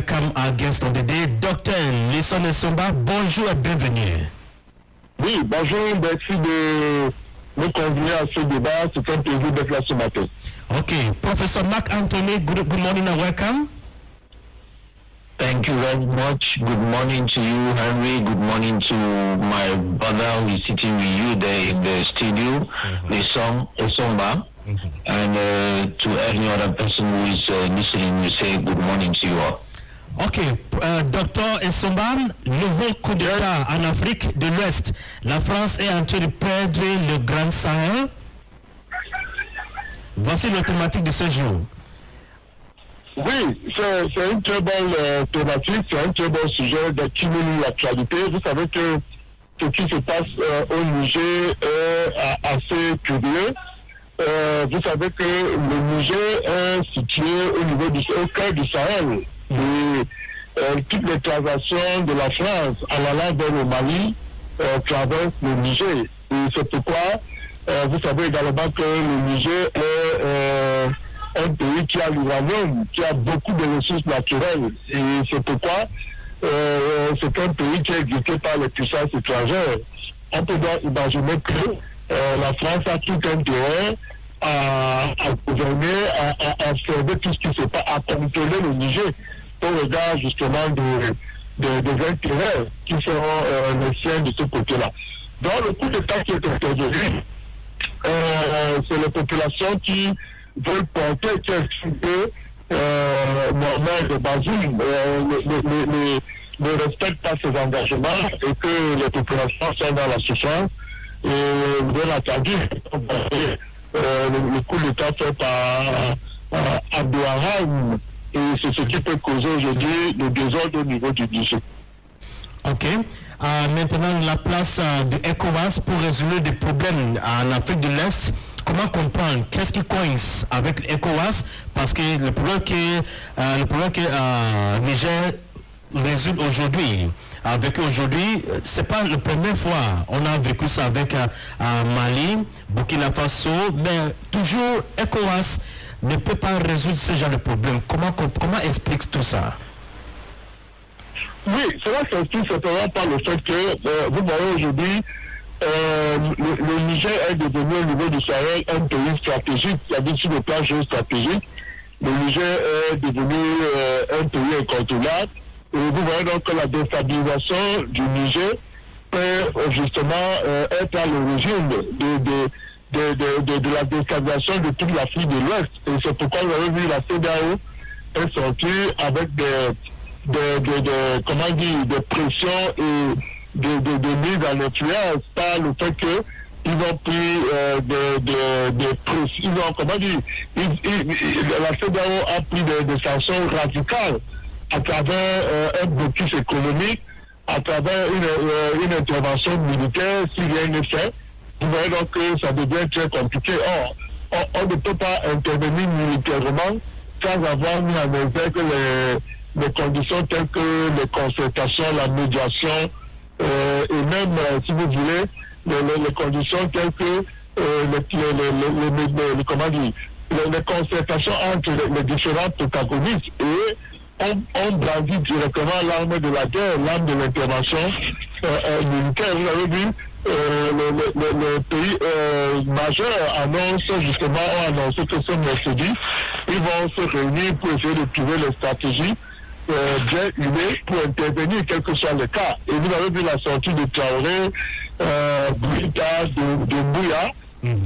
welcome our guest of the day, Dr. S𝘂𝗿 🟭🬬🟴, bonjour et bienvenue. Oui, bonjour, merci de me convier à ce débat, c'est un plaisir d'être là ce matin. Okay, Professor Mark Anthony, good morning and welcome. Thank you very much. Good morning to you, Henry. Good morning to my brother who is sitting with you there in the studio, S𝘂𝗿 🟭🬏, and to any other person who is listening, we say good morning to you all. Ok, Dr. 🟭🬏, nouveau coup d'État en Afrique de l'Ouest. La France est en train de perdre le Grand Sahel. Voici la thématique de ce jour. Oui, c'est une très bonne thématique, c'est un très bon sujet qui nous l'actualité. Vous savez que ce qui se passe au Niger est assez curieux. Vous savez que le Niger est situé au cœur du Sahel. Et toutes les transactions de la France en allant vers le Mali traversent le Niger. Et c'est pourquoi vous savez également que le Niger est un pays qui a l'uranium, qui a beaucoup de ressources naturelles. Et c'est pourquoi c'est un pays qui est exécuté par les puissances étrangères. On peut donc imaginer que la France a tout intérêt à gouverner, à observer tout ce qui se passe, à contrôler le Niger au regard justement des intérêts qui seront les siens de ce côté-là. Dans le coup d'État qui est intervenu, c'est les populations qui veulent porter que Mohamed Bazoum ne respecte pas ses engagements et que les populations sont dans la souffrance. Et bien entendu, le coup d'État fait par Abdouarahim, et c'est ce qui peut causer aujourd'hui le désordre au niveau du Niger. Ok. Maintenant, la place de ECOWAS pour résoudre des problèmes en Afrique de l'Est. Comment comprendre? Qu'est-ce qui coince avec ECOWAS? Parce que le problème que Niger résout aujourd'hui, c'est pas la première fois. On a vécu ça avec Mali, Burkina Faso, mais toujours ECOWAS ne peut pas résoudre ce genre de problème. Comment explique tout ça? Oui, cela s'explique simplement par le fait que, vous voyez aujourd'hui, le Niger est devenu au niveau du Sahel un pays stratégique, c'est-à-dire sur le plan géostratégique. Le Niger est devenu un pays incontournable. Et vous voyez donc que la déstabilisation du Niger peut justement être à l'origine de la déstabilisation de toute l'Afrique de l'Ouest. Et c'est pourquoi vous avez vu la CEDEAO est sortie avec des pressions et de mise en influence par le fait qu'ils ont pris des pressions, la CEDEAO a pris des sanctions radicales à travers un blocus économique, à travers une intervention militaire, si rien n'est fait. Vous voyez donc que ça devient très compliqué. Or, on ne peut pas intervenir militairement sans avoir mis en exergue les conditions telles que les concertations, la médiation, et même, si vous voulez, les conditions telles que les concertations entre les différents protagonistes. Et on brandit directement l'arme de la guerre, l'arme de l'intervention militaire. Vous avez vu, les pays majeurs ont annoncé que ce mercredi, ils vont se réunir pour essayer de trouver les stratégies bien huilées pour intervenir, quel que soit le cas. Et vous avez vu la sortie de Traoré, de Bouya,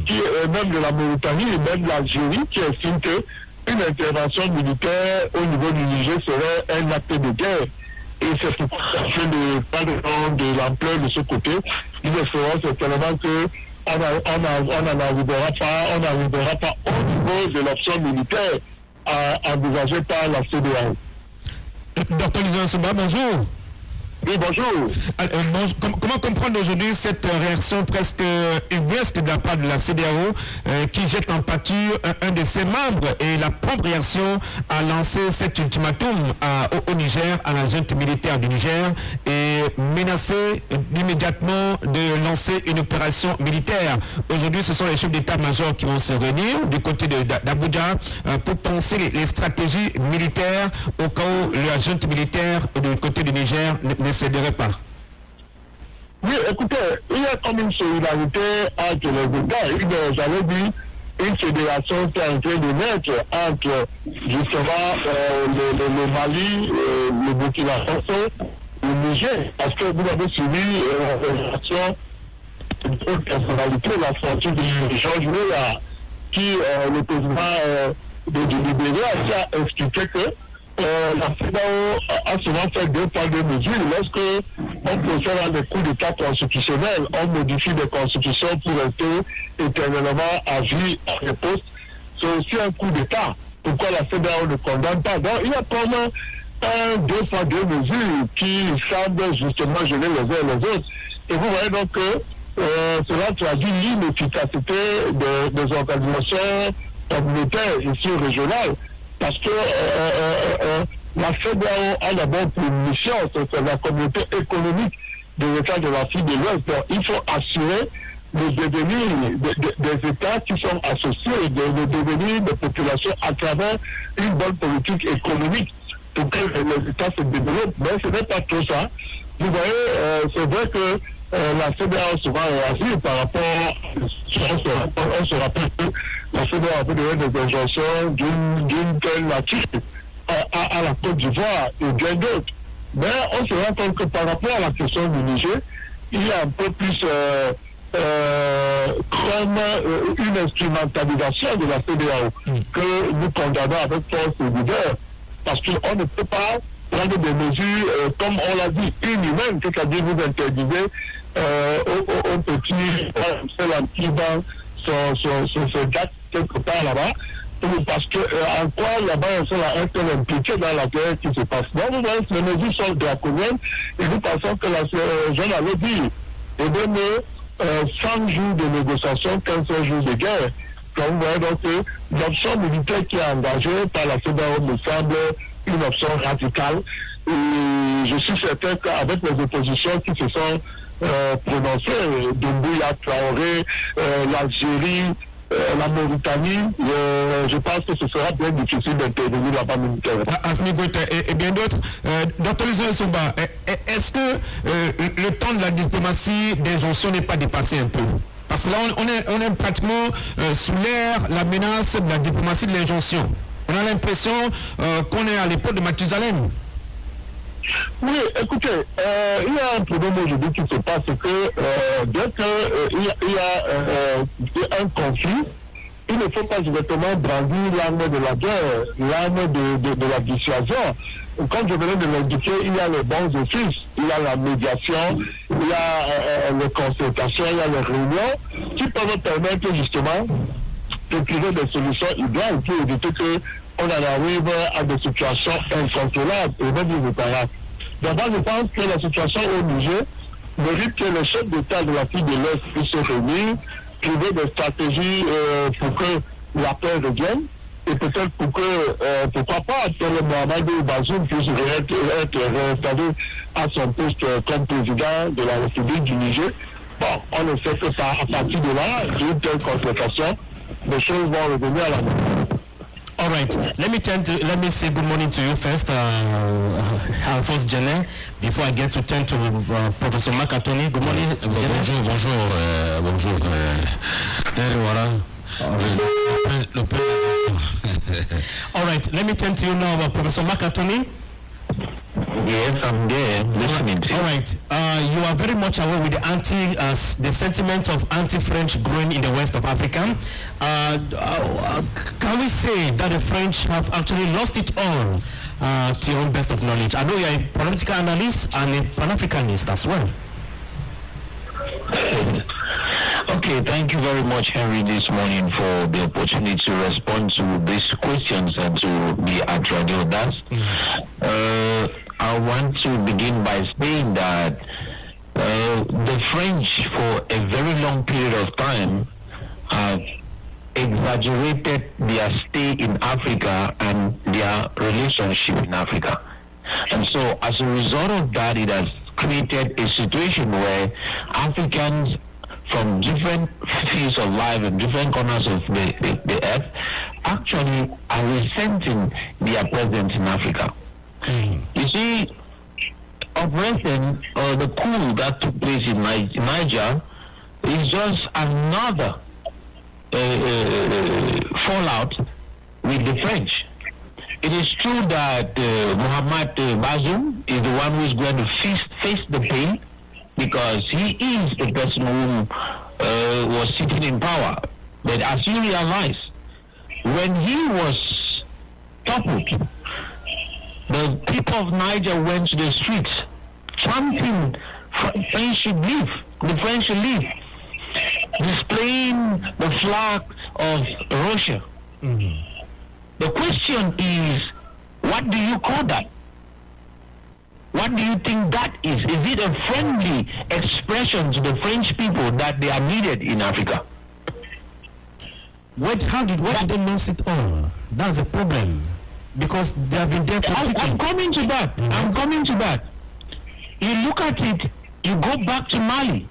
qui est même de la Mauritanie et même de l'Algérie, qui estime qu'une intervention militaire au niveau du Niger serait un acte de guerre. Et c'est pourquoi je ne pas de l'ampleur de ce côté. Ils feront certainement qu'on n'arrivera pas au niveau de l'option militaire envisagée par la CEDEAO. Dr. 🟭🬏, bonjour. Oui, bonjour. Comment comprendre aujourd'hui cette réaction presque ubuesque de la part de la CEDEAO qui jette en pâture un de ses membres, et la prompte réaction a lancé cet ultimatum au Niger, à la junte militaire du Niger, et menacé immédiatement de lancer une opération militaire. Aujourd'hui, ce sont les chefs d'état-major qui vont se réunir du côté d'Abuja pour penser les stratégies militaires au cas où la junte militaire du côté du Niger ne céderait pas. Oui, écoutez, il y a comme une solidarité entre les États. J'avais dit une fédération qui est en train de naître entre justement le Mali, le Burkina Faso, le Niger. Parce que vous avez suivi la fédération de personnalité, la sortie de Georges Weah, qui le président du Libéria qui a expliqué que la CEDEAO a souvent fait deux poids deux mesures. Lorsque on procède à des coups d'État constitutionnels, on modifie des constitutions pour rester éternellement à vie à des postes. C'est aussi un coup d'État. Pourquoi la CEDEAO ne condamne pas? Donc il y a comme un deux poids deux mesures qui semblent justement gêner les uns et les autres. Et vous voyez donc que cela traduit l'inefficacité des organisations communautaires ici régionales. Parce que la CEDEAO a d'abord pour mission, c'est la communauté économique des États de l'Afrique de l'Ouest. Donc, il faut assurer le devenir des États qui sont associés, le devenir des populations à travers une bonne politique économique pour que les États se développent. Mais ce n'est pas tout ça. Vous voyez, c'est vrai que la CEDEAO souvent réagit par rapport, on se rappelle que la CEDEAO a fait des injonctions d'une telle nature à la Côte d'Ivoire et bien d'autres. Mais on se rend compte que par rapport à la question du Niger, il y a un peu plus comme une instrumentalisation de la CEDEAO que nous condamnons avec force et vigueur, parce qu'on ne peut pas prendre des mesures, comme on l'a dit, inhumaines, c'est-à-dire vous interdisez au petit, qui vend son date quelque part là-bas, parce que en quoi là-bas on est impliqué dans la guerre qui se passe. Donc vous voyez, les mesures sont draconiennes et nous pensons que je l'avais dit, et même 100 jours de négociation, 15 jours de guerre. Donc vous voyez donc l'option militaire qui est engagée par la CEDEAO me semble une option radicale. Et je suis certain qu'avec les oppositions qui se sont prononcées, Doumbouya, Traoré, l'Algérie, la Mauritanie, je pense que ce sera bien difficile d'intervenir là-bas militairement. S𝘂𝗿 et bien d'autres. Dr. S𝘂𝗿, est-ce que le temps de la diplomatie d'injonction n'est pas dépassé un peu? Parce que là, on est pratiquement sous l'ère, la menace de la diplomatie de l'injonction. On a l'impression qu'on est à l'époque de Mathusalem. Oui, écoutez, il y a un problème aujourd'hui qui se passe, c'est que dès qu'il y a un conflit, il ne faut pas directement brandir l'arme de la guerre, l'arme de la dissuasion. Comme je venais de l'indiquer, il y a les bons offices, il y a la médiation, il y a les consultations, il y a les réunions qui peuvent permettre justement de trouver des solutions idéales pour éviter qu'on en arrive à des situations incontrôlables et même irréparables. Donc moi je pense que la situation au Niger mérite que les chefs d'État de l'Afrique de l'Est puissent se réunir, trouver des stratégies pour que la paix revienne et peut-être pour que, pourquoi pas, que le Mohamed Bazoum puisse être réinstallé à son poste comme président de la République du Niger. Bon, on ne sait que ça, à partir de là, d'une telle concertation, les choses vont revenir à la normale. All right. Let me say good morning to you first, INFOS Jene, before I get to turn to Professor Makatoni. Good morning. Bonjour. Voilà. All right. Let me turn to you now, Professor Makatoni. Yes, I'm there listening to you. All right. You are very much aware with the sentiment of anti-French growing in the west of Africa. Can we say that the French have actually lost it all, to your own best of knowledge? I know you are a political analyst and a Pan-Africanist as well. Okay, thank you very much, Henry, this morning for the opportunity to respond to these questions and to be at Radio AUDACE. I I want to begin by saying that the French, for a very long period of time, have exaggerated their stay in Africa and their relationship in Africa. And so as a result of that, it has created a situation where Africans from different fields of life and different corners of the earth actually are resenting their presence in Africa. You see, Operation the coup that took place in Niger is just another fallout with the French. It is true that Mohamed Bazoum is the one who is going to face the pain, because he is the person who was sitting in power. But as you realize, when he was toppled, the people of Niger went to the streets chanting, French should leave, the French should leave, displaying the flag of Russia. The question is, what do you call that? What do you think that is? Is it a friendly expression to the French people that they are needed in Africa? Why did they lose it all? That's a problem. Because they have been there for I'm coming to that. I'm coming to that. You look at it, you go back to Mali.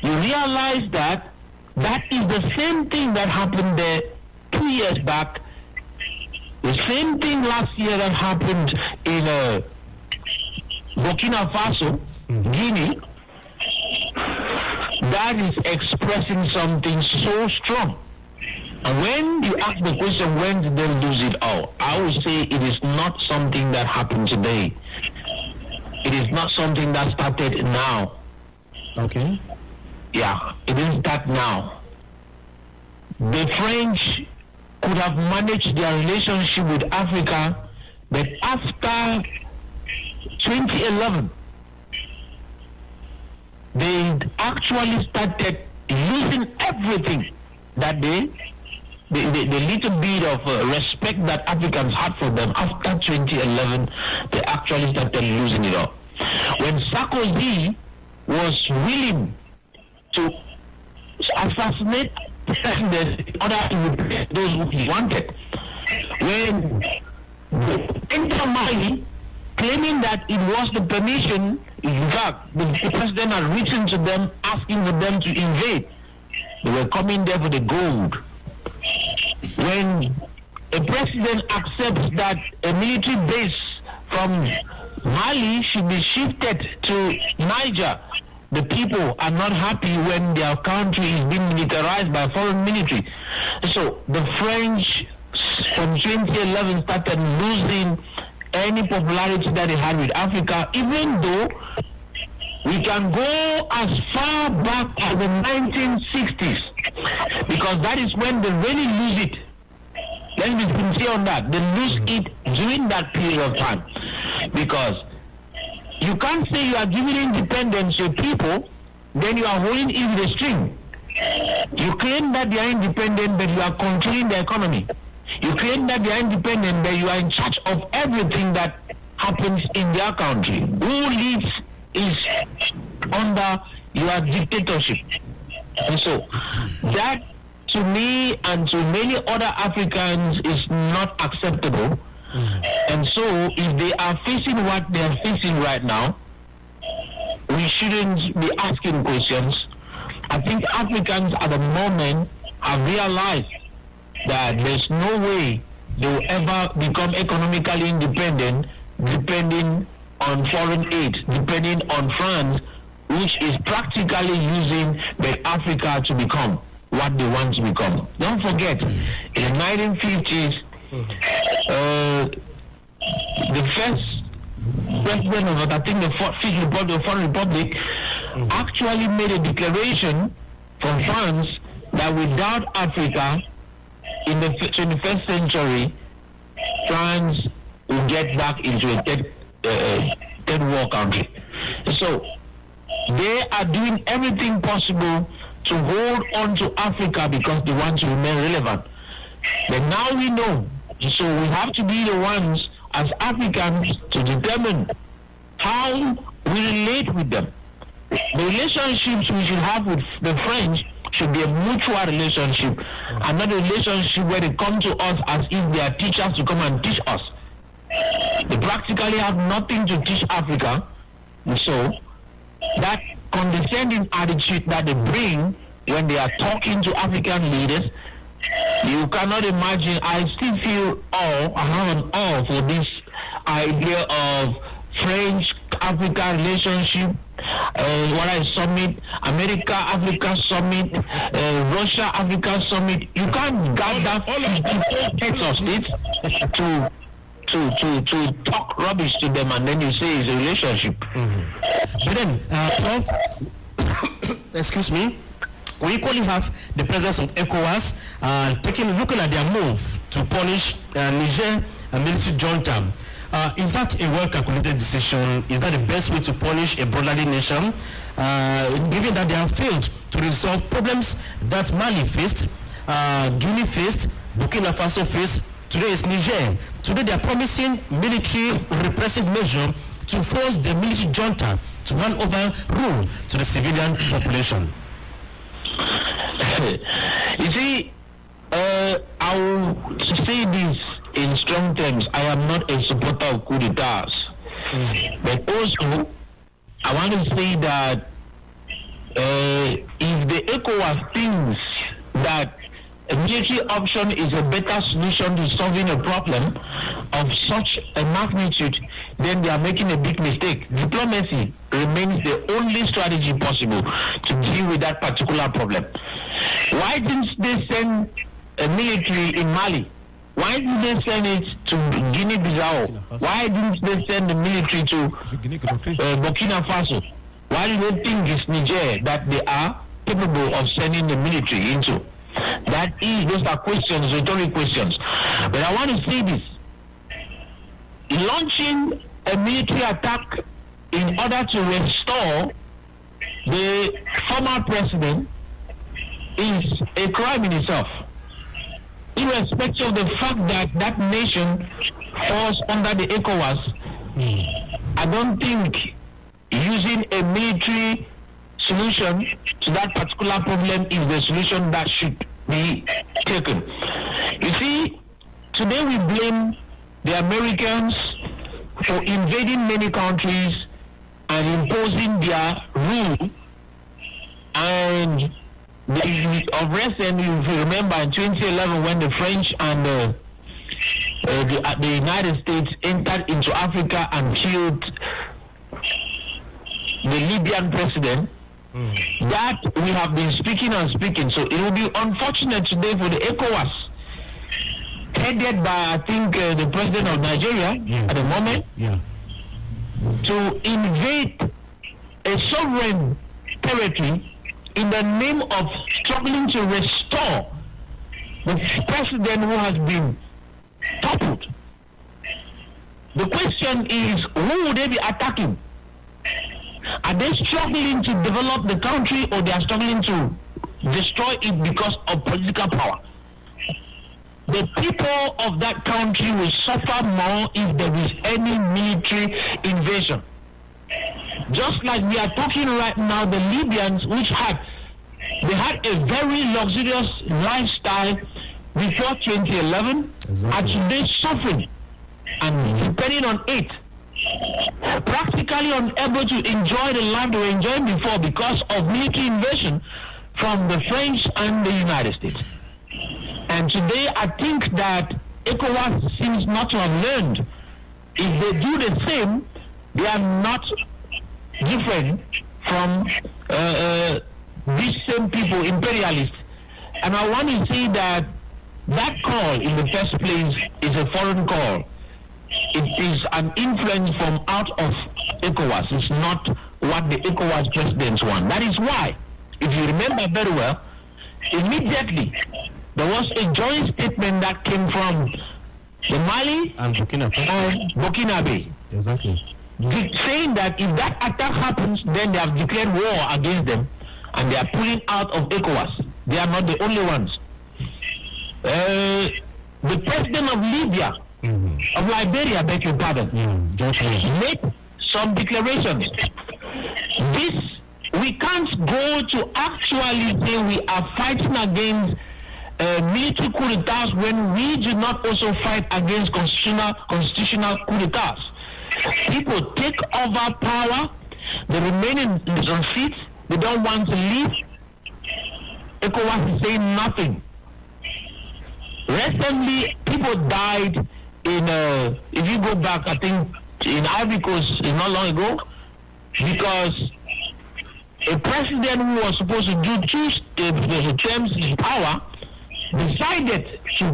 You realize that that is the same thing that happened there 2 years back. The same thing last year that happened in Burkina Faso, Guinea. That is expressing something so strong. And when you ask the question, when did they lose it all? I would say it is not something that happened today. It is not something that started now. Okay. Yeah, it didn't start now. The French could have managed their relationship with Africa, but after 2011, they actually started losing everything that the little bit of respect that Africans had for them. After 2011, they actually started losing it all. When S𝘂𝗍 was willing to assassinate the other those who he wanted, when enter Mali, claiming that it was the permission, in fact, the president had written to them asking for them to invade. They were coming there for the gold. When a president accepts that a military base from Mali should be shifted to Niger, the people are not happy when their country is being militarized by foreign military. So the French from 2011 started losing any popularity that they had with Africa, even though we can go as far back as the 1960s, because that is when they really lose it. Let's be sincere on that. They lose it during that period of time, because you can't say you are giving independence to people, then you are holding in the string. You claim that they are independent, but you are controlling the economy. You claim that they are independent, but you are in charge of everything that happens in their country. Who leads is under your dictatorship. And so that, to me and to many other Africans, is not acceptable. And so if they are facing what they are facing right now, we shouldn't be asking questions. I think Africans at the moment have realized that there's no way they will ever become economically independent depending on foreign aid, depending on France, which is practically using the Africa to become what they want to become. Don't forget, in the 1950s, the first president of, I think, the Fifth Republic, the Foreign Republic, actually made a declaration from France that without Africa, in the 21st century, France will get back into a third world country. So they are doing everything possible to hold on to Africa because they want to remain relevant. But now we know, so we have to be the ones as Africans to determine how we relate with them. The relationships we should have with the French should be a mutual relationship, and not a relationship where they come to us as if they are teachers to come and teach us. They practically have nothing to teach Africa, so that condescending attitude that they bring when they are talking to African leaders, you cannot imagine. I still feel I have an awe for this idea of French-Africa relationship, summit, America-Africa summit, Russia-Africa summit. You can't get that 50 of it to talk rubbish to them, and then you say it's a relationship. But then, Prof, excuse me, we equally have the presence of ECOWAS looking at their move to punish Niger and military junta. Is that a well-calculated decision? Is that the best way to punish a brotherly nation, given that they have failed to resolve problems that Mali faced, Guinea faced, Burkina Faso faced? Today is Niger. Today they are promising military repressive measure to force the military junta to hand over rule to the civilian population. You see, I will say this in strong terms. I am not a supporter of coup d'etats. But also, I want to say that if the ECOWAS thinks that a military option is a better solution to solving a problem of such a magnitude, then they are making a big mistake. Diplomacy remains the only strategy possible to deal with that particular problem. Why didn't they send a military in Mali? Why didn't they send it to Guinea-Bissau? Why didn't they send the military to Burkina Faso? Why do they think it's Niger that they are capable of sending the military into? Those are questions, rhetorical questions. But I want to say this. Launching a military attack in order to restore the former president is a crime in itself, irrespective of the fact that that nation falls under the ECOWAS. I don't think using a military solution to that particular problem is the solution that should be taken. You see, today we blame the Americans for invading many countries and imposing their rule, and of recent, if you remember, in 2011 when the French and the United States entered into Africa and killed the Libyan president, that we have been speaking and speaking. So it will be unfortunate today for the ECOWAS, headed by, I think, the president of Nigeria at the moment, to invade a sovereign territory in the name of struggling to restore the president who has been toppled. The question is, who would they be attacking? Are they struggling to develop the country, or they are struggling to destroy it because of political power? The people of that country will suffer more if there is any military invasion. Just like we are talking right now, the Libyans, they had a very luxurious lifestyle before 2011, are today suffering and depending on it, practically unable to enjoy the life they were enjoying before because of military invasion from the French and the United States. And today I think that ECOWAS seems not to have learned. If they do the same, they are not different from these same people, imperialists. And I want to say that that call in the first place is a foreign call. It is an influence from out of ECOWAS. It's not what the ECOWAS presidents want. That is why, if you remember very well, immediately there was a joint statement that came from the Mali and Burkina Faso. Exactly. Saying that if that attack happens, then they have declared war against them and they are pulling out of ECOWAS. They are not the only ones. The president of Libya, of Liberia, beg your pardon, made some declarations. This, we can't go to actually say we are fighting against military coup d'etats when we do not also fight against constitutional coup d'etats. People take over power, they remain on seats, they don't want to leave. ECOWAS is saying nothing. Recently, people died in, if you go back, I think in Ivory Coast, not long ago, because a president who was supposed to do two terms in power decided to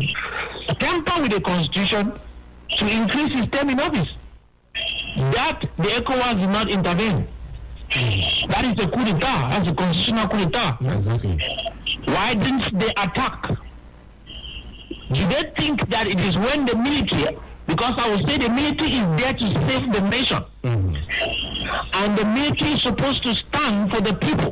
tamper with the constitution to increase his term in office. That the ECOWAS did not intervene. That is a coup d'etat. That's a constitutional coup d'etat. Exactly. Why didn't they attack? Do they think that it is when the military, because I would say the military is there to save the nation, and the military is supposed to stand for the people.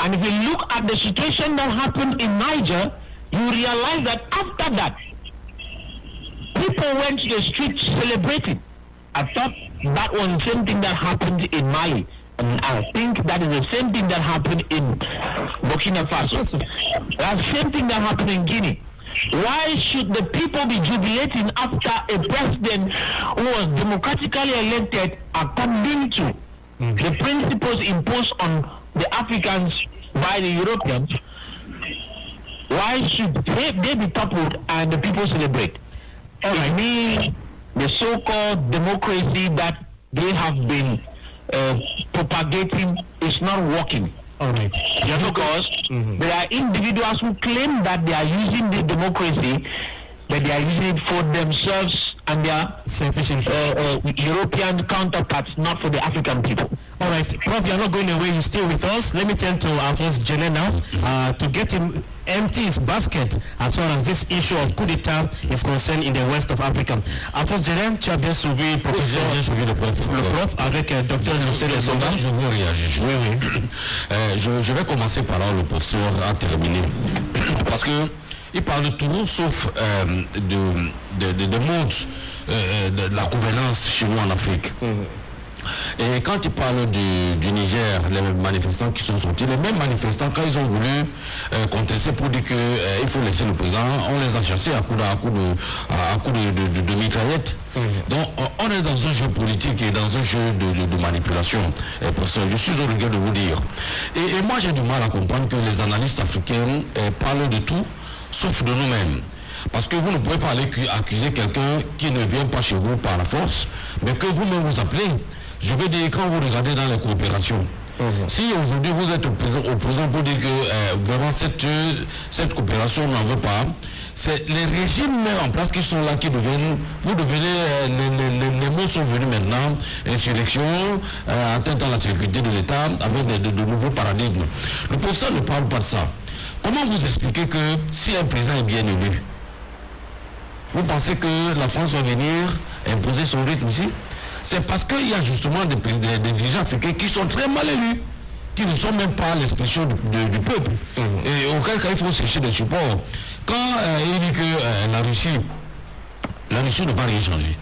And if you look at the situation that happened in Niger, you realize that after that, people went to the streets celebrating. I thought that was the same thing that happened in Mali. And I think that is the same thing that happened in Burkina Faso. That's the same thing that happened in Guinea. Why should the people be jubilating after a president who was democratically elected according to the principles imposed on the Africans by the Europeans? Why should they be toppled and the people celebrate? It means the so-called democracy that they have been propagating is not working. All right. Because there are individuals who claim that they are using the democracy, but they are using it for themselves and their selfish European counterparts, not for the African people. All right, Prof, you're not going away. You stay with us. Let me turn to Alphonse Djené now to get him empty his basket as far as this issue of coup d'etat is concerned in the west of Africa. Alphonse Djené, tu as bien suivi le prof avec Dr. S𝘂𝗿 🭑𝟬𝟴. Je veux réagir. Oui. Je vais commencer par là où le professeur a terminé. Parce que il parle de tout sauf de monde de la gouvernance chez nous en Afrique. Et quand il parle du Niger, les manifestants qui sont sortis, les mêmes manifestants, quand ils ont voulu contester pour dire qu'il faut laisser le président, on les a chassés à coup de mitraillettes. Donc on est dans un jeu politique et dans un jeu de manipulation. Professeur, je suis au regret de vous dire. Et moi j'ai du mal à comprendre que les analystes africains parlent de tout, sauf de nous-mêmes. Parce que vous ne pouvez pas aller accuser quelqu'un qui ne vient pas chez vous par la force, mais que vous-même vous appelez. Je veux dire, quand vous regardez dans les coopérations, si aujourd'hui vous êtes au présent pour dire que vraiment cette coopération n'en veut pas, c'est les régimes même en place qui sont là qui deviennent, vous devenez, les mots sont venus maintenant, insurrection, atteinte à la sécurité de l'État, avec de nouveaux paradigmes. Le professeur ne parle pas de ça. Comment vous expliquez que si un président est bien élu, vous pensez que la France va venir imposer son rythme ici? C'est parce qu'il y a justement des dirigeants africains qui sont très mal élus, qui ne sont même pas l'expression du peuple. Et auquel cas il faut chercher des supports. Quand il dit que la Russie ne va rien changer.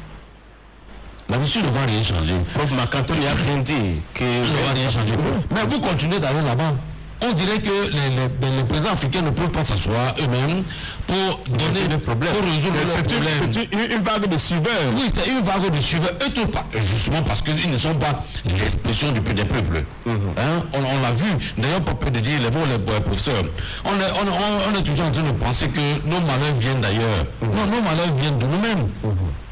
La Russie ne va rien changer. Prof Makato a bien dit que ne va rien changer. Mais vous continuez d'aller là-bas. On dirait que les présidents africains ne peuvent pas s'asseoir eux-mêmes pour donner des problèmes, pour résoudre leurs problèmes. C'est une vague de suiveurs. Oui, c'est une vague de suiveurs. Justement parce qu'ils ne sont pas l'expression des peuples. On l'a vu. D'ailleurs, pas peu de dire les mots, les professeurs. On est toujours en train de penser que nos malheurs viennent d'ailleurs. Non, nos malheurs viennent de nous-mêmes.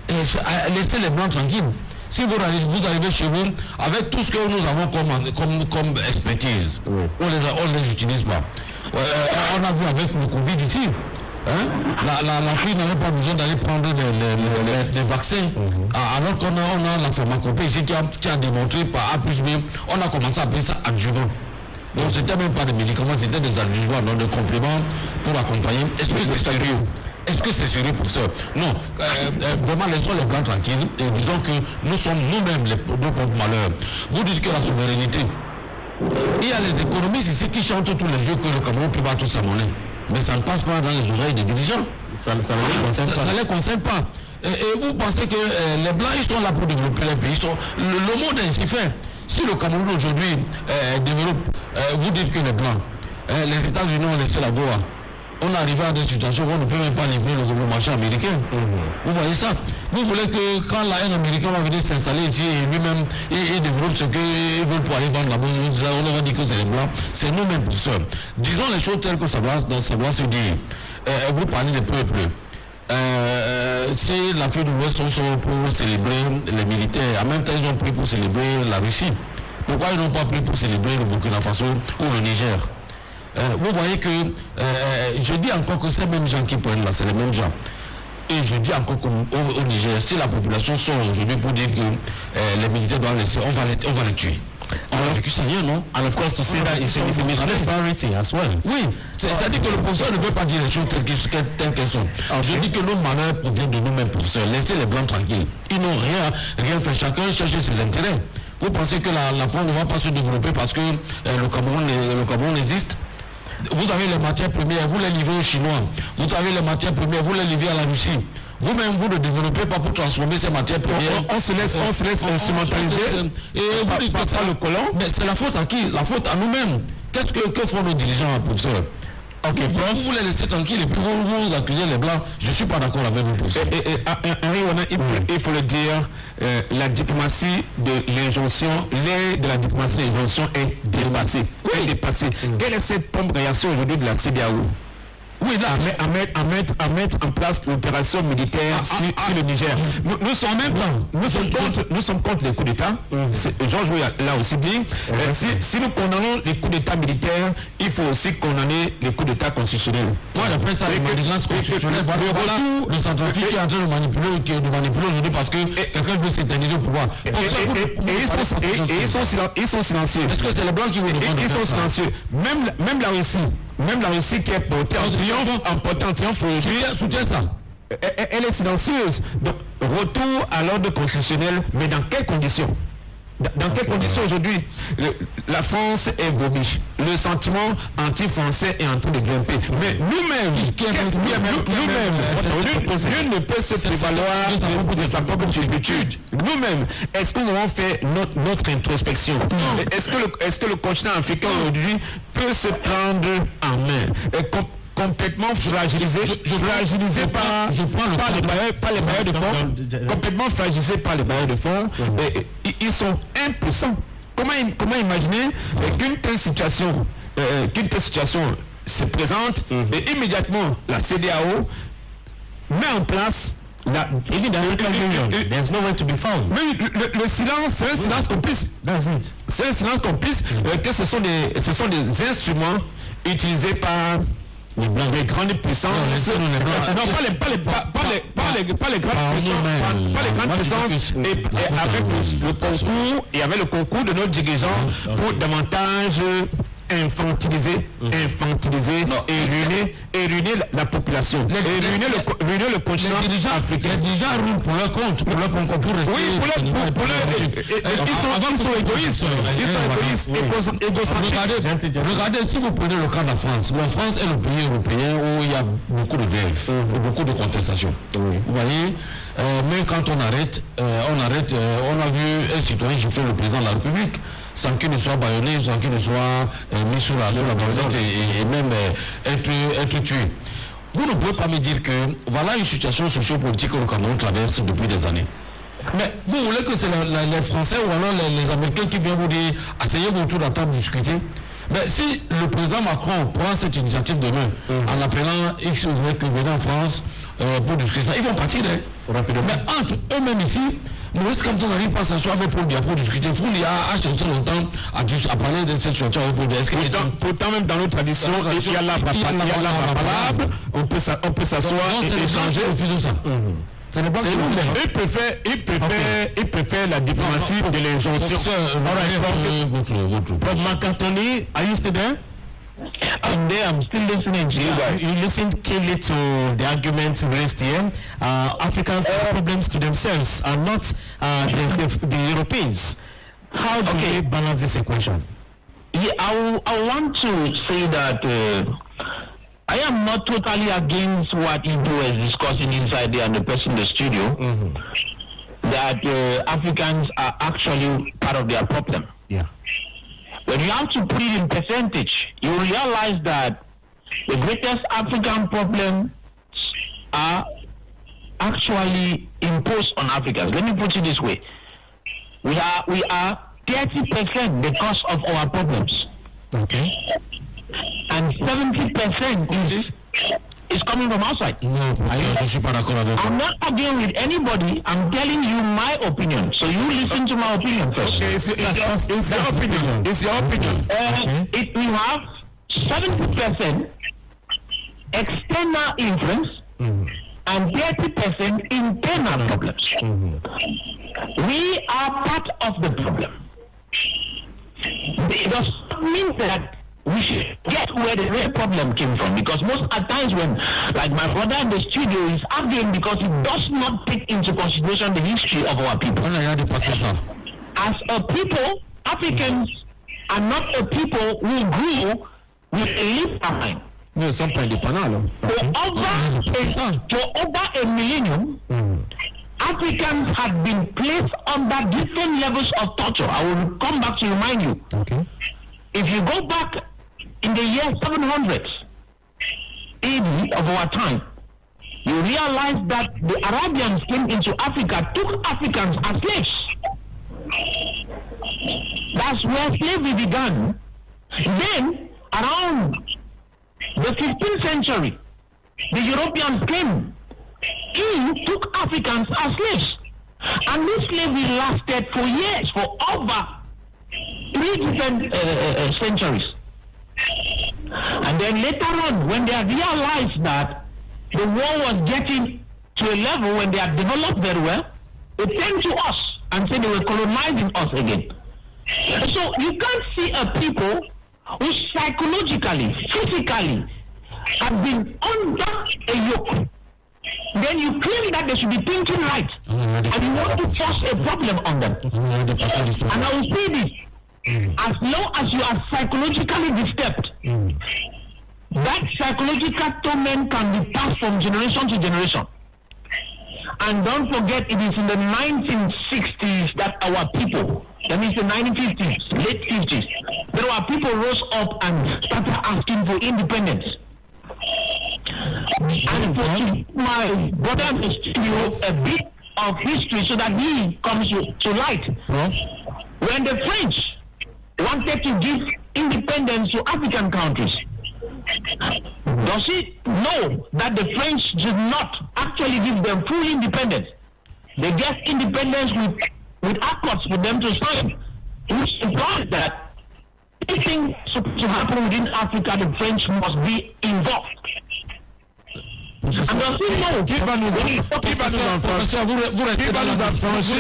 Laissez les Blancs tranquilles. Si vous arrivez chez vous, avec tout ce que nous avons comme expertise, on les utilise pas. On a vu avec le Covid ici, la fille n'avait pas besoin d'aller prendre des vaccins, alors qu'on a la pharmacopée ici qui a démontré par A plus B, on a commencé à appeler ça adjuvant. Donc c'était même pas des médicaments, c'était des adjuvants, donc des compléments pour accompagner. Est-ce que c'est sérieux? Est-ce que c'est sérieux pour ça? Non. Vraiment, laissons les Blancs tranquilles et disons que nous sommes nous-mêmes nos propres malheurs. Vous dites que la souveraineté. Il y a les économistes ici qui chantent tous les jours que le Cameroun peut battre sa monnaie. Mais ça ne passe pas dans les oreilles des dirigeants. Ça ne les concerne pas. Ça ne les concerne pas. Et vous pensez que les Blancs, ils sont là pour développer les pays. Le monde est ainsi fait. Si le Cameroun aujourd'hui développe, vous dites que les Blancs, les États-Unis ont laissé la Goa. On est arrivé à des situations où on ne peut même pas livrer le marché américain. Vous voyez ça? Vous voulez que quand la haine américaine va venir s'installer ici et lui-même il développe ce qu'il veut pour aller vendre là-bas, on leur a dit que c'est les Blancs, c'est nous-mêmes pour ça. Disons les choses telles que ça doit se dire. Vous parlez des peuples. Si l'Afrique de l'Ouest sont pour célébrer les militaires, en même temps ils ont pris pour célébrer la Russie. Pourquoi ils n'ont pas pris pour célébrer le Burkina Faso ou le Niger? Vous voyez que je dis encore que ces mêmes gens qui prennent là, c'est les mêmes gens. Et je dis encore qu'au Niger, si la population sort aujourd'hui pour dire que les militaires doivent laisser, on va les tuer. On a vécu ça hier, non? And of course, to say that it's a national priority as well. Oui, c'est-à-dire que le professeur ne peut pas dire les choses telles qu'elles sont. Je dis que nos malheurs proviennent de nous-mêmes, professeurs. Laissez les Blancs tranquilles. Ils n'ont rien fait. Chacun cherche ses intérêts. Vous pensez que la France ne va pas se développer parce que le Cameroun existe? Vous avez les matières premières, vous les livrez aux Chinois. Vous avez les matières premières, vous les livrez à la Russie. Vous-même, vous ne développez pas pour transformer ces matières premières. On se laisse instrumentaliser. Et vous dites que c'est le colon. Mais c'est la faute à qui? La faute à nous-mêmes. Qu'est-ce que font nos dirigeants, professeur? Ok, vous les laissez tranquilles et puis vous accusez les Blancs. Je ne suis pas d'accord avec vous, professeur. Il faut le dire, la diplomatie de l'injonction, l'aide de la diplomatie de l'injonction est dépassée. Elle est dépassée. Quelle est cette pompe réaction aujourd'hui de la CEDEAO? Oui, là, à mettre en place l'opération militaire sur le Niger. Nous sommes contre les coups d'État. Georges l'a aussi dit. Si nous condamnons les coups d'État militaires, il faut aussi condamner les coups d'État constitutionnels. Moi, j'appelle ça les manigances constitutionnelles. Le Centrafrique qui est en train de manipuler aujourd'hui parce que quelqu'un veut s'éterniser au pouvoir. Et ils sont silencieux. Est-ce que c'est les Blancs qui veulent Ils sont silencieux. Même la Russie qui est portée en triomphe soutient ça. Elle est silencieuse. Donc, retour à l'ordre constitutionnel, mais dans quelles conditions? Dans quelles conditions aujourd'hui la France est vomi? Le sentiment anti-français est en train de grimper. Mais nous-mêmes, nul ne peut se prévaloir de sa propre turpitude. Nous-mêmes, est-ce que nous avons fait notre introspection? Est-ce que le continent africain aujourd'hui peut se prendre en main? Complètement fragilisé par les bailleurs de fonds, complètement fragilisé par les bailleurs de fonds, ils sont impuissants. Comment imaginer qu'une telle situation se présente et immédiatement la CEDEAO met en place there's nowhere to be found. Mais le silence, c'est un silence complice. C'est un silence complice que ce sont des instruments utilisés par les grandes puissances. Non, pas les grandes puissances, et avec le concours de nos dirigeants pour davantage infantiliser et ruiner la population, et ruiner le continent africain. Les dirigeants roulent pour leur compte, pour rester. Oui, ils sont égoïstes. Regardez, si vous prenez le cas de la France est le pays européen où il y a beaucoup de grèves, beaucoup de contestations. Vous voyez, même quand on arrête, on a vu un citoyen gifler le président de la République sans qu'il ne soit bâillonné, sans qu'il ne soit mis sur la banquette et même être tué. Vous ne pouvez pas me dire que voilà une situation socio-politique que le Cameroun traverse depuis des années. Mais vous voulez que c'est les Français ou alors les Américains qui viennent vous dire asseyez-vous autour de la table discuter? Mais si le président Macron prend cette initiative demain en appelant X ou Y que venez en France pour discuter ça, ils vont partir rapidement. Mais entre eux-mêmes ici, Maurice Kamto n'arrive pas à s'asseoir avec Paul Biya pour discuter. Fouli a cherché longtemps à parler de cette situation avec Paul Biya. Pourtant, même dans nos traditions, il y a l'arbre palable, on peut s'asseoir et échanger. Il préfère la diplomatie de l'injonction. Marc Anthony, are you still there? I'm there. I'm still listening to you guys. You listened keenly to the arguments raised here. Africans have problems to themselves and not the Europeans. How do we balance this equation? Yeah, I want to say that I am not totally against what Ido is discussing inside there and the person in the studio, that Africans are actually part of their problem. Yeah. When you have to put it in percentage, you realize that the greatest African problems are actually imposed on Africans. Let me put it this way. We are 30% the cause of our problems. Okay. And 70% is coming from outside. No, I'm not arguing with anybody. I'm telling you my opinion. So you listen to my opinion first. Okay, it's your opinion. It's your opinion. We have 70% external influence and 30% internal problems. We are part of the problem. It does not mean that we should get where the real problem came from, because most at times when, like my brother in the studio is arguing because he does not take into consideration the history of our people. As a people, Africans are not a people who grew with a lifetime. No, sometimes For over a millennium, Africans had been placed under different levels of torture. I will come back to remind you. Okay. If you go back in the year 700 AD of our time, you realize that the Arabians came into Africa, took Africans as slaves. That's where slavery began. Then, around the 15th century, the Europeans came in, took Africans as slaves. And this slavery lasted for years, for over 3 different centuries. And then later on, when they realized that the war was getting to a level when they had developed very well, they came to us and said they were colonizing us again. So you can't see a people who psychologically, physically have been under a yoke. Then you claim that they should be thinking right, and you want to force a problem on them. And I will say this, as long as you are psychologically disturbed, that psychological torment can be passed from generation to generation. And don't forget, it is in the 1960s that our people, that means the 1950s, late 50s, that our people rose up and started asking for independence. And for my brother in the studio a bit of history so that he comes to light. When the French wanted to give independence to African countries, does he know that the French did not actually give them full independence? They gave independence with accords for them to sign, which implies that anything supposed to happen within Africa, the French must be involved. And does he know? Qui va nous affranchir? Vous restez dans nous affranchir.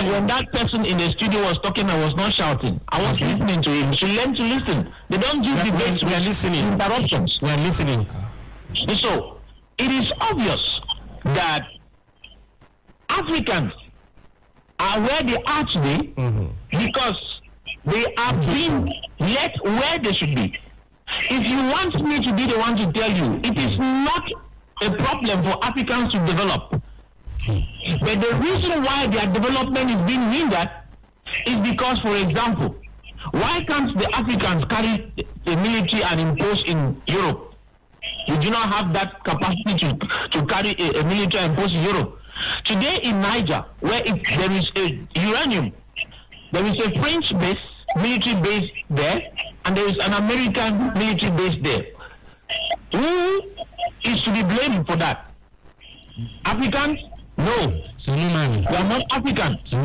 When that person in the studio was talking, I was not shouting. I was listening to him. She learned to listen. They don't give debates. We are listening. Interruptions. We are listening. So it is obvious that Africans are where they are today because they are being led where they should be. If you want me to be the one to tell you, it is not a problem for Africans to develop. But the reason why their development is being hindered is because, for example, why can't the Africans carry the military and impose in Europe? You do not have that capacity to carry a military and impose in Europe. Today in Niger, where there is a uranium, there is a French base, military base there, and there is an American military base there. Who is to be blamed for that? Africans? No. We are not African. So,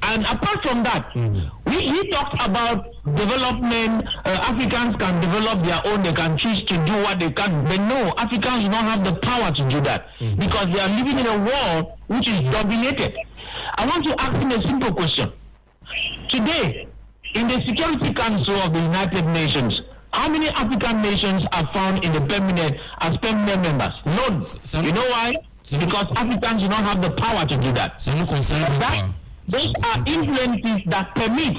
and apart from that, he talked about development. Africans can develop their own. They can choose to do what they can. But no, Africans do not have the power to do that because they are living in a world which is dominated. I want to ask him a simple question. Today, in the Security Council of the United Nations, how many African nations are found in the as permanent members? None. You know why? Because Africans do not have the power to do that. Those are influences that permit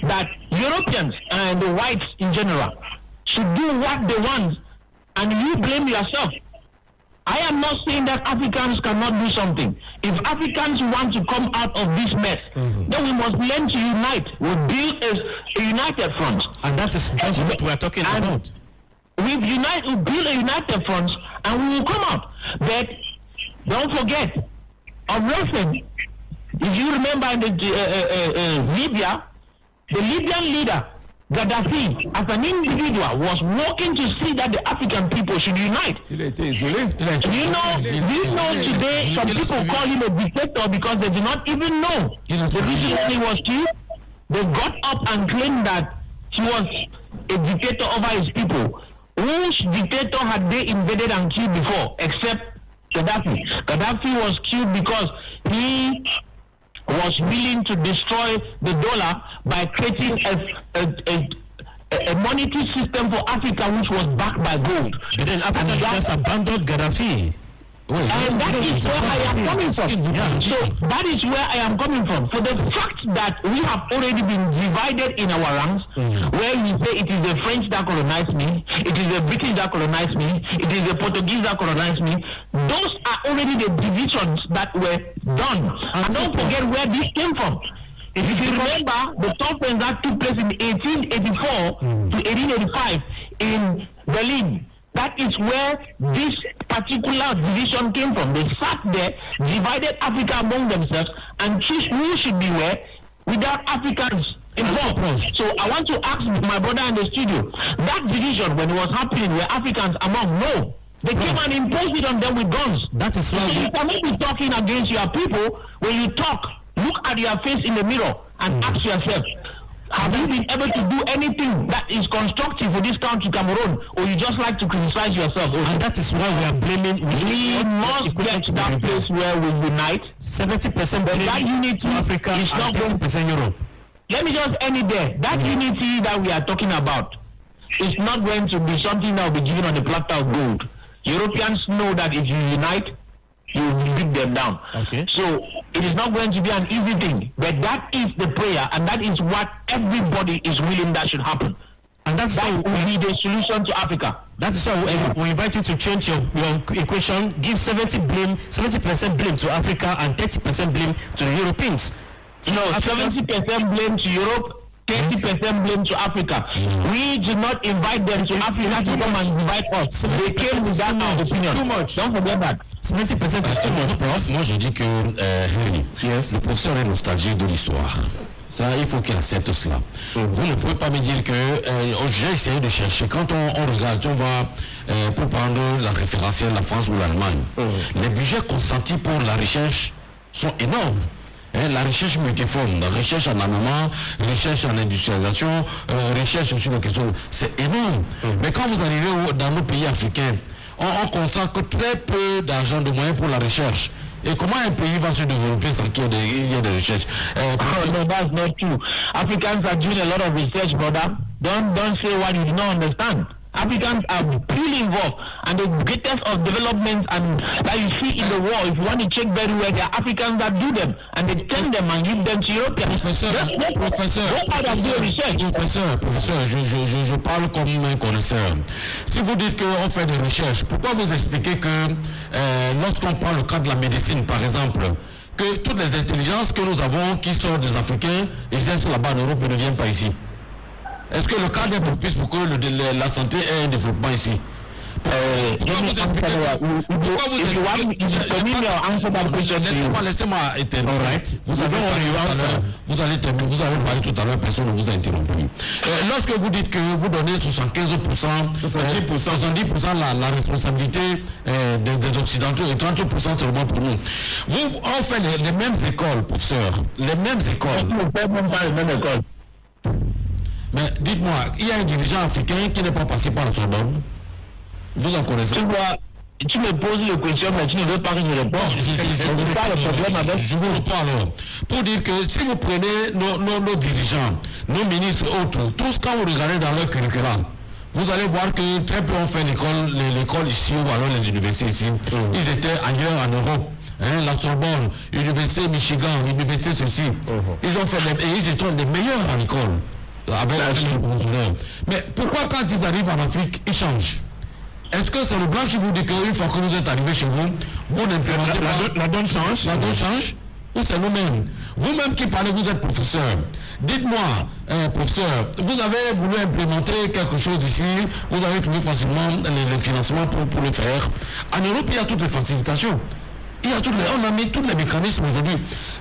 that Europeans and the whites in general should do what they want, and you blame yourself. I am not saying that Africans cannot do something. If Africans want to come out of this mess, then we must learn to unite. We'll build a united front. And that is just what we are talking about. We'll build a united front, and we will come out. But don't forget, of recent, if you remember in the Libya, the Libyan leader, Gaddafi, as an individual, was working to see that the African people should unite. Do you know today some people call him a dictator because they do not even know the reason why he was killed? They got up and claimed that he was a dictator over his people. Which dictator had they invaded and killed before, except Gaddafi? Gaddafi was killed because he was willing to destroy the dollar by creating a monetary system for Africa which was backed by gold. But then Africa just abandoned Gaddafi. And that is where I am coming from. So that is where I am coming from. For the fact that we have already been divided in our ranks, where you say it is the French that colonized me, it is the British that colonized me, it is the Portuguese that colonized me, those are already the divisions that were done. And don't forget where this came from. If you remember, the conference that took place in 1884 to 1885 in Berlin, that is where this particular division came from. They sat there, divided Africa among themselves, and choose who should be where without Africans involved. So I want to ask my brother in the studio, that division, when it was happening, were Africans among? No. They came and imposed it on them with guns. That is why you cannot be talking against your people. When you talk, look at your face in the mirror and ask yourself, have you been able to do anything that is constructive for this country, Cameroon, or you just like to criticize yourself? And that is why we are blaming. We must get to that place where we unite. 70% that unity to Africa is not 30% Europe. Let me just end it there. That unity that we are talking about is not going to be something that will be given on the platter of gold. Europeans know that if you unite, you will beat them down. Okay. So it is not going to be an easy thing, but that is the prayer, and that is what everybody is willing that should happen. And that will be the solution to Africa. That is why we invite you to change your equation. Give 70% blame to Africa and 30% blame to the Europeans. No, 70% blame to Europe, 30% blame to Africa. We do not invite them to Africa to come and invite us. They came without our opinion. Too much. Don't forget that. 70% is too much, prof. Moi, je dis que Henry, le professeur est nostalgique de l'histoire. Ça, il faut qu'il accepte cela. Vous ne pouvez pas me dire que j'ai essayé de chercher. Quand on regarde, on va pour prendre la référentielle la France ou l'Allemagne. Les budgets consentis pour la recherche sont énormes. La recherche multiforme, la recherche en armement, recherche en industrialisation, recherche sur les questions, c'est énorme. Mais quand vous arrivez dans nos pays africains, on constate que très peu d'argent, de moyens pour la recherche. Et comment un pays va se développer sans qu'il y ait des recherches? No, that's not true. Africans are doing a lot of research, brother. Don't say what you do not understand. Africans are really involved, and the greatest of developments and that you see in the world, if you want to check very well, there are Africans that do them, and they turn them and give them to Europeans. Professeur, je parle comme un connaisseur. Si vous dites qu'on fait des recherches, pourquoi vous expliquez que lorsqu'on prend le cas de la médecine, par exemple, que toutes les intelligences que nous avons qui sont des Africains exercent là-bas en Europe et ne viennent pas ici? Est-ce que le cadre est propice pour que la santé ait un développement ici? Laissez-moi éternuer. Vous avez parlé tout à l'heure, personne ne vous a interrompu. Lorsque vous dites que vous donnez 75%, 70% la responsabilité des Occidentaux et 30% seulement pour nous, on fait les mêmes écoles, professeurs, les mêmes écoles. Mais dites-moi, il y a un dirigeant africain qui n'est pas passé par la Sorbonne. Vous en connaissez? Tu me poses une question, mais tu ne veux pas que je réponde. Je vous reprends alors. Pour dire que si vous prenez nos dirigeants, nos ministres autres, tous quand vous regardez dans leur curriculum, vous allez voir que très peu ont fait l'école ici ou alors les universités ici. Ils étaient ailleurs en Europe. la Sorbonne, Université Michigan, Université ceci. Ils ont fait et ils étaient les meilleurs à l'école. Avec les professionnels. Mais pourquoi quand ils arrivent en Afrique, ils changent? Est-ce que c'est le blanc qui vous dit qu'une fois que vous êtes arrivé chez vous, vous n'implémentez pas la donne change? La donne change? Ou c'est nous-mêmes? Vous-même qui parlez, vous êtes professeur. Dites-moi, professeur, vous avez voulu implémenter quelque chose ici, vous avez trouvé facilement les financements pour le faire. En Europe, il y a toutes les facilitations. On a mis tous les mécanismes aujourd'hui.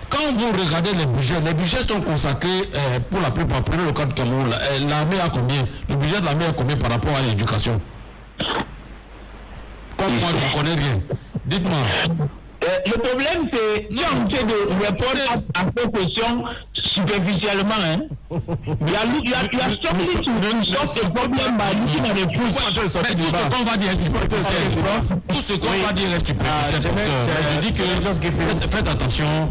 Quand vous regardez les budgets sont consacrés pour la plupart, prenez le cas de Cameroun, l'armée a combien? Le budget de l'armée a combien par rapport à l'éducation? Comme moi, je ne connais rien. Dites-moi. Le problème, c'est de répondre à vos questions superficiellement. Hein. You are struggling to solve a problem by looking at the proof. Tout ce qu'on va dire est superficiel. Tout ce qu'on va dire est superficiel. Je dis que faites attention.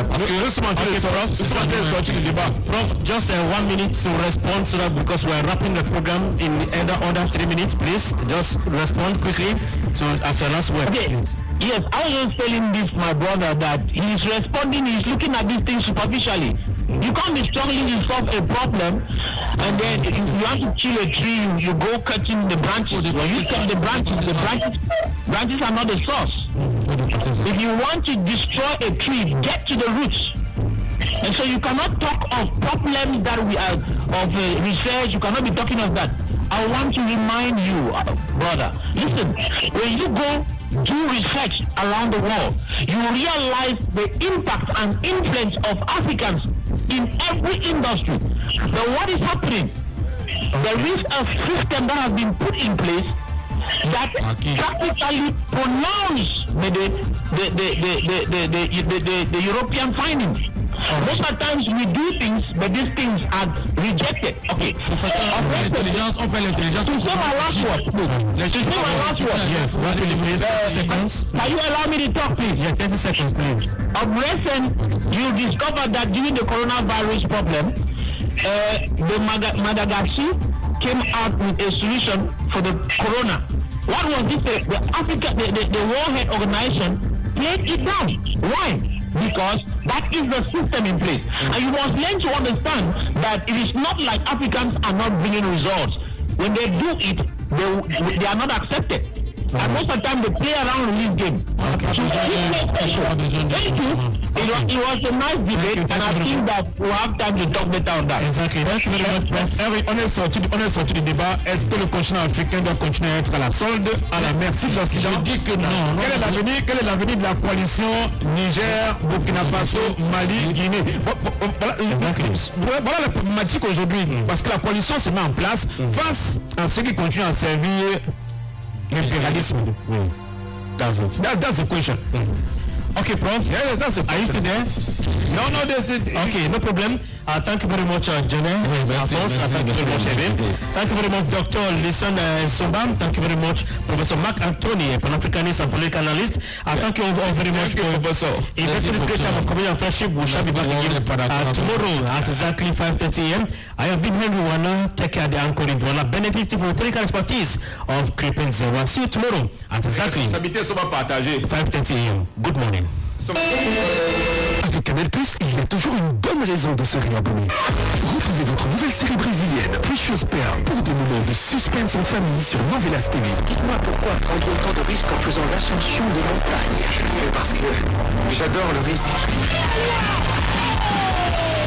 Parce que Prof, just 1 minute to respond so that because we are wrapping the program in under 3 minutes, please. Just respond quickly to as your last word. Okay. Yes, I was just telling this my brother that he's responding, he's looking at these things superficially. You can't be struggling to solve a problem and then if you have to kill a tree, you go cutting the branches. When you cut the branches are not the source. If you want to destroy a tree, get to the roots. And so you cannot talk of problems that we are, of research, you cannot be talking of that. I want to remind you, brother, listen, when you go do research around the world, you realize the impact and influence of Africans in every industry. But what is happening? There is a system that has been put in place that practically pronounce the European findings. Most of the times we do things, but these things are rejected. Okay. L'intelligence, on fait l'intelligence. To say my last word. Yes, 30 seconds. Can you allow me to talk, please? Yeah, 30 seconds, please. Of recent, you discovered that during the coronavirus problem, the Madagascar came out with a solution for the corona. What was this? The World Health Organization played it down. Why? Because that is the system in place. And you must learn to understand that it is not like Africans are not bringing results. When they do it, they are not accepted. And most of the time they play around in this game. Okay. So thank you. It was a nice debate and I think that we'll have time to talk better on that. Exactly. Thank you very much, Prof. On est sorti du débat. Est-ce que le continent africain doit continuer à être à la solde, à la merci de l'Occident? Je dis que non. Quel est l'avenir de la coalition Niger, Burkina Faso, Mali, Guinée? Voilà la problématique aujourd'hui. Parce que la coalition se met en place face à ceux qui continuent à servir l'impérialisme. That's the question. Okay, Prof. Yeah, that's the question. Are you still there? No, there's it. Okay, no problem. Thank you very much, Jenny. Thank you very much, Dr. Listen Sobam. Thank you very much, Professor Mark Anthony, Pan-Africanist and political analyst. Thank you all very much, Professor. In this great time of community and friendship, we shall be back again tomorrow at exactly 5:30 a.m. I have been Henry Wana. Take care of the anchoring dollar, benefiting from political expertise of Creeping Zero. See you tomorrow at exactly 5:30 a.m. Good morning. Avec Canal+, il y a toujours une bonne raison de se réabonner. Retrouvez votre nouvelle série brésilienne, *S𝘂𝗿 🎬🬴, pour des moments de suspense en famille sur Novelas TV. Dites-moi pourquoi prendre autant de risques en faisant l'ascension des montagnes? Je le fais parce que j'adore le risque.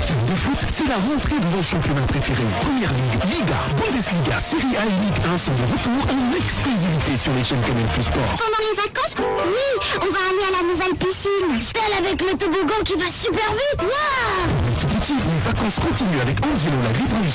Fan de foot, c'est la rentrée de vos championnats préférés. Première Ligue, Liga, Bundesliga, Serie A et Ligue 1 sont de retour en exclusivité sur les chaînes Canal+ Sport. Pendant les vacances, oui, on va aller à la nouvelle piscine. Celle avec le toboggan qui va super vite. Waouh! Tout petit, les vacances continuent avec Angelo la gribouille.